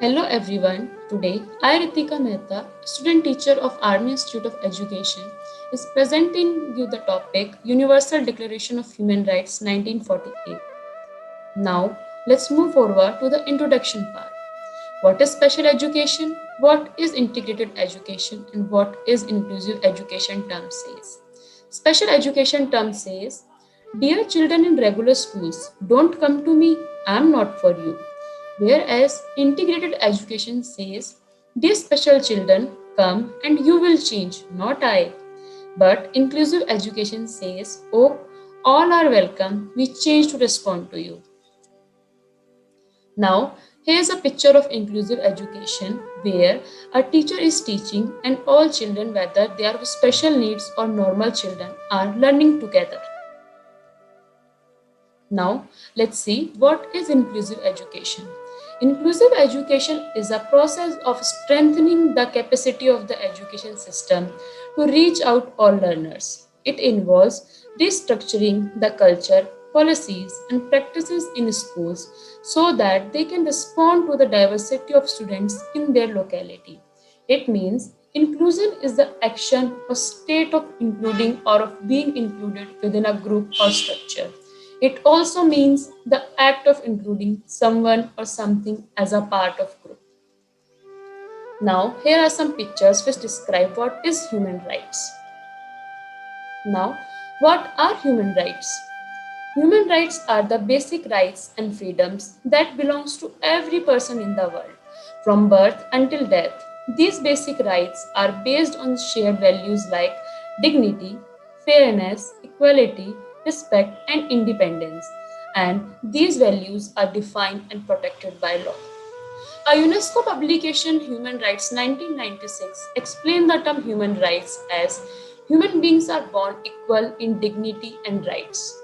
Hello everyone. Today, I Ritika Mehta, student teacher of Army Institute of Education, is presenting you the topic Universal Declaration of Human Rights 1948. Now, let's move forward to the introduction part. What is special education? What is integrated education? And what is inclusive education term says? Special education term says, dear children in regular schools, don't come to me, I am not for you. Whereas integrated education says, dear special children, come and you will change, not I. But inclusive education says, oh, all are welcome, we change to respond to you. Now, here's a picture of inclusive education where a teacher is teaching and all children, whether they are with special needs or normal children, are learning together. Now, let's see what is inclusive education. Inclusive education is a process of strengthening the capacity of the education system to reach out all learners. It involves restructuring the culture, policies, and practices in schools so that they can respond to the diversity of students in their locality. It means inclusion is the action or state of including or of being included within a group or structure. It also means the act of including someone or something as a part of group. Now, here are some pictures which describe what is human rights. Now, what are human rights? Human rights are the basic rights and freedoms that belongs to every person in the world from birth until death. These basic rights are based on shared values like dignity, fairness, equality, respect and independence, and these values are defined and protected by law. A UNESCO publication, Human Rights 1996, explained the term human rights as human beings are born equal in dignity and rights.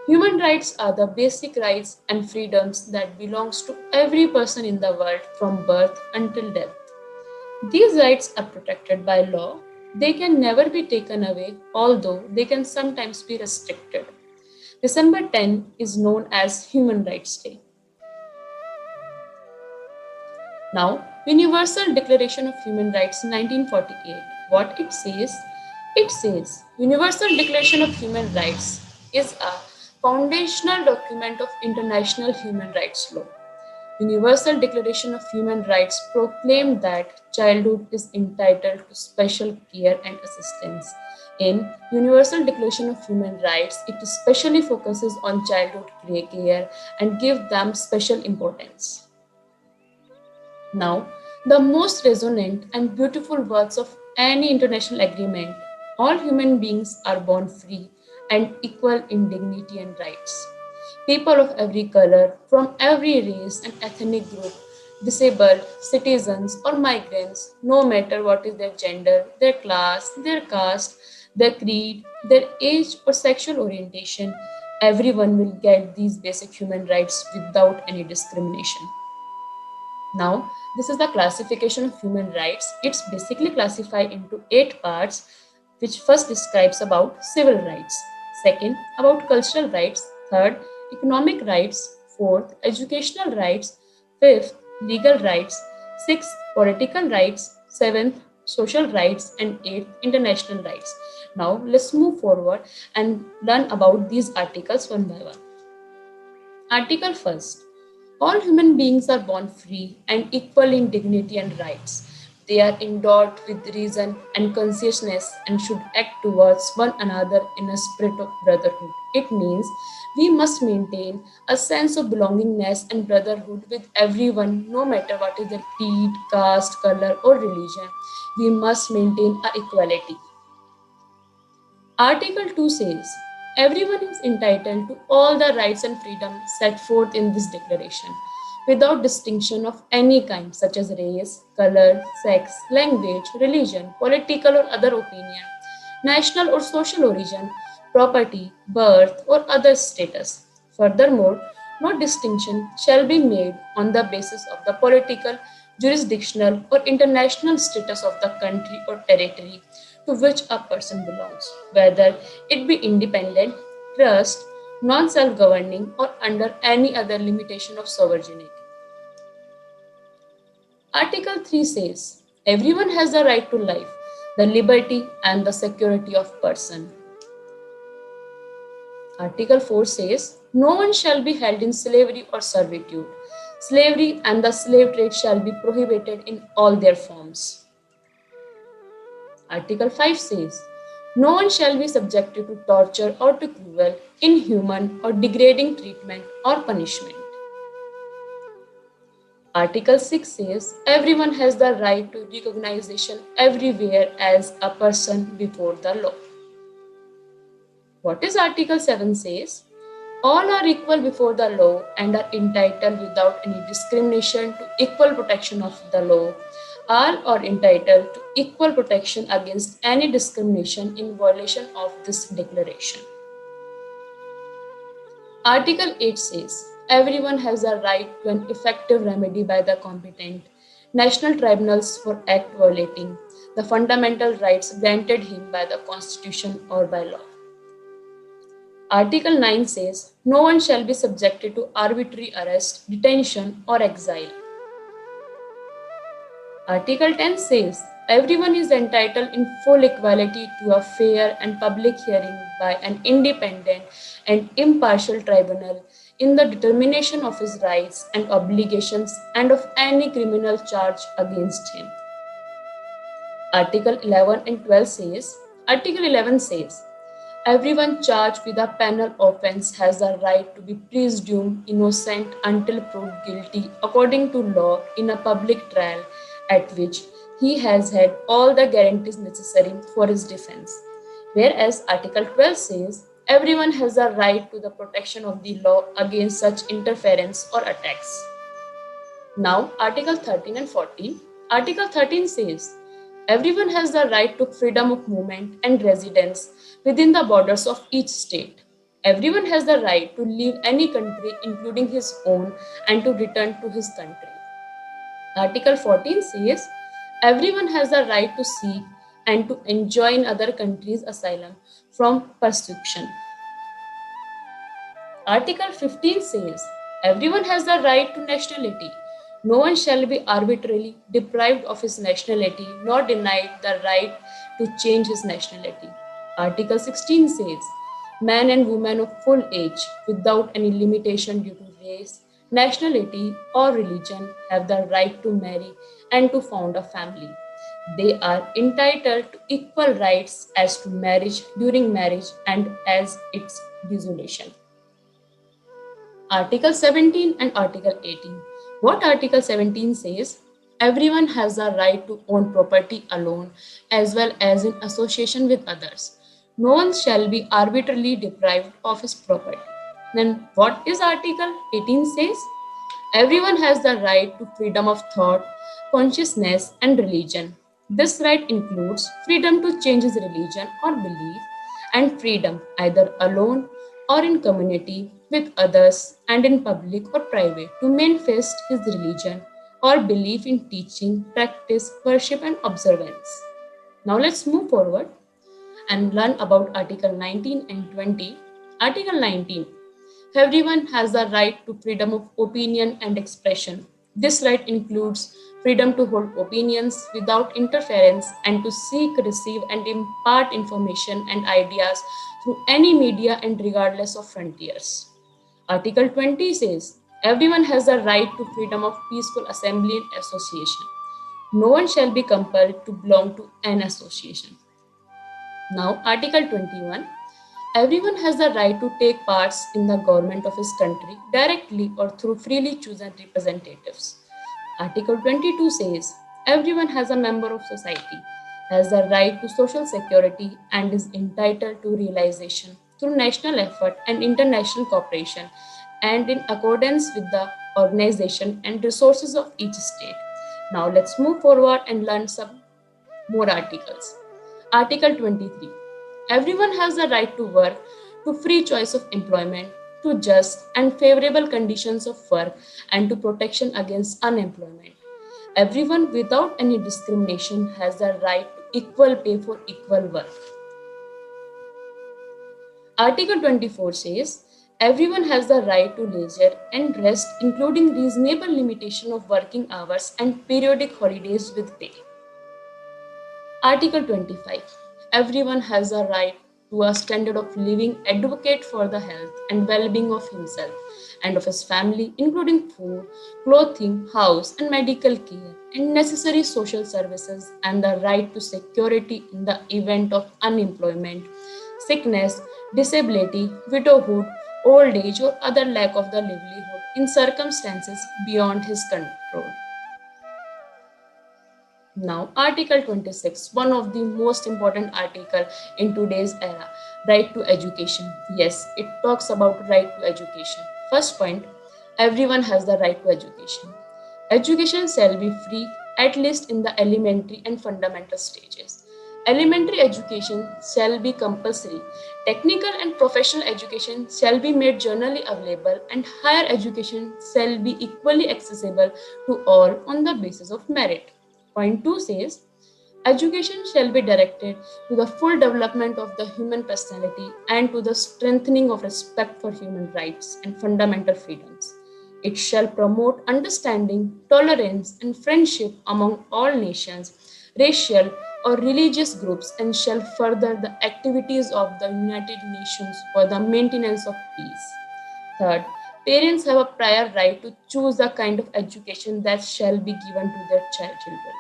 Human rights are the basic rights and freedoms that belongs to every person in the world from birth until death. These rights are protected by law. They can never be taken away, although they can sometimes be restricted. December 10 is known as Human Rights Day. Now, Universal Declaration of Human Rights 1948. What it says? It says Universal Declaration of Human Rights is a foundational document of international human rights law. Universal Declaration of Human Rights proclaimed that childhood is entitled to special care and assistance. In Universal Declaration of Human Rights, it especially focuses on childhood care and gives them special importance. Now, the most resonant and beautiful words of any international agreement, all human beings are born free and equal in dignity and rights. People of every color, from every race and ethnic group, disabled, citizens, or migrants, no matter what is their gender, their class, their caste, their creed, their age, or sexual orientation, everyone will get these basic human rights without any discrimination. Now, this is the classification of human rights. It's basically classified into 8 parts, which first describes about civil rights, second, about cultural rights, third, economic rights, fourth, educational rights, fifth, legal rights, sixth, political rights, seventh, social rights, and eighth, international rights. Now, let's move forward and learn about these articles one by one. Article first. All human beings are born free and equal in dignity and rights. They are endowed with reason and consciousness and should act towards one another in a spirit of brotherhood. It means we must maintain a sense of belongingness and brotherhood with everyone, no matter what is their creed, caste, color, or religion. We must maintain a equality. Article 2 says, everyone is entitled to all the rights and freedoms set forth in this declaration, without distinction of any kind, such as race, color, sex, language, religion, political or other opinion, national or social origin, property, birth, or other status. Furthermore, no distinction shall be made on the basis of the political, jurisdictional, or international status of the country or territory to which a person belongs, whether it be independent, trust, non self governing, or under any other limitation of sovereignty. Article 3 says, everyone has the right to life, the liberty and the security of person. Article 4 says, no one shall be held in slavery or servitude. Slavery and the slave trade shall be prohibited in all their forms. Article 5 says, no one shall be subjected to torture or to cruel, inhuman, or degrading treatment or punishment. Article 6 says, everyone has the right to recognition everywhere as a person before the law. What is Article 7 says? All are equal before the law and are entitled without any discrimination to equal protection of the law. All are entitled to equal protection against any discrimination in violation of this declaration. Article 8 says, everyone has a right to an effective remedy by the competent national tribunals for act violating the fundamental rights granted him by the Constitution or by law. Article 9 says, no one shall be subjected to arbitrary arrest, detention, or exile. Article 10 says, everyone is entitled in full equality to a fair and public hearing by an independent and impartial tribunal in the determination of his rights and obligations and of any criminal charge against him. Article 11 and 12 says, Article 11 says, everyone charged with a penal offence has the right to be presumed innocent until proved guilty according to law in a public trial at which he has had all the guarantees necessary for his defence. Whereas Article 12 says, everyone has the right to the protection of the law against such interference or attacks. Now, Article 13 and 14. Article 13 says, everyone has the right to freedom of movement and residence within the borders of each state. Everyone has the right to leave any country, including his own, and to return to his country. Article 14 says, everyone has the right to seek and to enjoy in other countries asylum from persecution. Article 15 says, everyone has the right to nationality. No one shall be arbitrarily deprived of his nationality nor denied the right to change his nationality. Article 16 says, men and women of full age without any limitation due to race, nationality, or religion have the right to marry and to found a family. They are entitled to equal rights as to marriage, during marriage, and as its dissolution. Article 17 and Article 18. What Article 17 says? Everyone has the right to own property alone as well as in association with others. No one shall be arbitrarily deprived of his property. Then what is Article 18 says? Everyone has the right to freedom of thought, consciousness, and religion. This right includes freedom to change his religion or belief, and freedom either alone or in community with others and in public or private to manifest his religion or belief in teaching, practice, worship, and observance. Now let's move forward and learn about Article 19 and 20. Article 19. Everyone has the right to freedom of opinion and expression. This right includes freedom to hold opinions without interference and to seek, receive, and impart information and ideas through any media and regardless of frontiers. Article 20 says, everyone has the right to freedom of peaceful assembly and association. No one shall be compelled to belong to an association. Now, Article 21. Everyone has the right to take parts in the government of his country directly or through freely chosen representatives. Article 22 says, everyone has a member of society, has the right to social security and is entitled to realization through national effort and international cooperation and in accordance with the organization and resources of each state. Now let's move forward and learn some more articles. Article 23. Everyone has the right to work, to free choice of employment, to just and favorable conditions of work, and to protection against unemployment. Everyone without any discrimination has the right to equal pay for equal work. Article 24 says, Everyone has the right to leisure and rest, including reasonable limitation of working hours and periodic holidays with pay. Article 25. Everyone has a right to a standard of living advocate for the health and well-being of himself and of his family, including food, clothing, house and medical care, and necessary social services, and the right to security in the event of unemployment, sickness, disability, widowhood, old age, or other lack of the livelihood in circumstances beyond his control. Now, Article 26, one of the most important article in today's era, right to education. Yes, it talks about right to education. First point, everyone has the right to education. Education shall be free, at least in the elementary and fundamental stages. Elementary education shall be compulsory. Technical and professional education shall be made generally available, and higher education shall be equally accessible to all on the basis of merit. Point 2 says, education shall be directed to the full development of the human personality and to the strengthening of respect for human rights and fundamental freedoms. It shall promote understanding, tolerance, and friendship among all nations, racial or religious groups, and shall further the activities of the United Nations for the maintenance of peace. Third, parents have a prior right to choose the kind of education that shall be given to their children.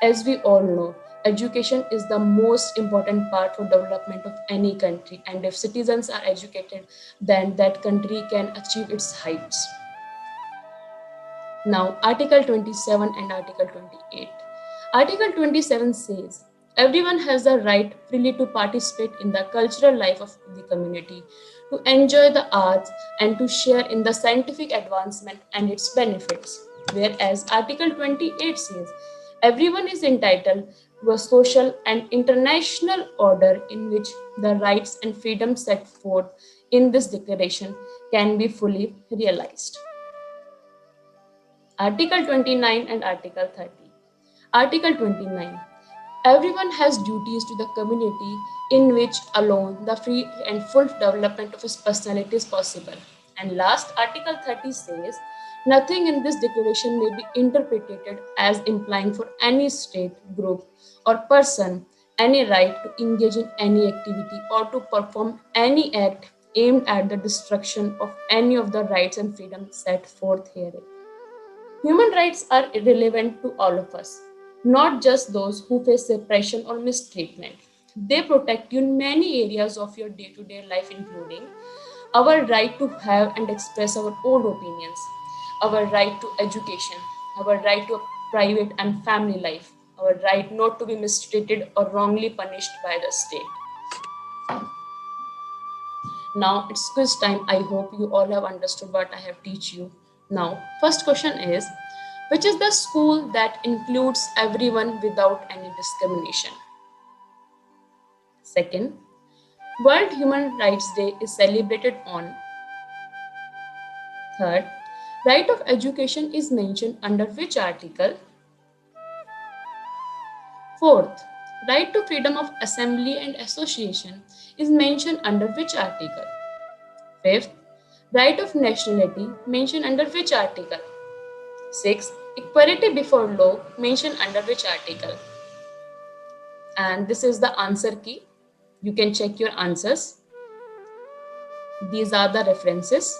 As we all know, education is the most important part for development of any country, and if citizens are educated, then that country can achieve its heights. Now, Article 27 and Article 28. Article 27 says, everyone has the right freely to participate in the cultural life of the community, to enjoy the arts, and to share in the scientific advancement and its benefits. Whereas Article 28 says, everyone is entitled to a social and international order in which the rights and freedoms set forth in this declaration can be fully realized. Article 29 and Article 30. Article 29. Everyone has duties to the community in which alone the free and full development of his personality is possible. And last, Article 30 says, nothing in this declaration may be interpreted as implying for any state, group, or person any right to engage in any activity or to perform any act aimed at the destruction of any of the rights and freedoms set forth herein. Human rights are irrelevant to all of us, not just those who face suppression or mistreatment. They protect you in many areas of your day to day life, including our right to have and express our own opinions, our right to education, our right to a private and family life, our right not to be mistreated or wrongly punished by the state. Now it's quiz time. I hope you all have understood what I have teach you. Now, first question is, which is the school that includes everyone without any discrimination? Second, World Human Rights Day is celebrated on. Third, right of education is mentioned under which article? Fourth, right to freedom of assembly and association is mentioned under which article? Fifth, right of nationality mentioned under which article? Sixth, equality before law mentioned under which article? And this is the answer key. You can check your answers. These are the references.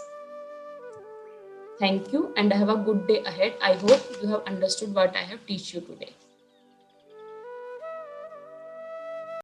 Thank you and have a good day ahead. I hope you have understood what I have teach you today.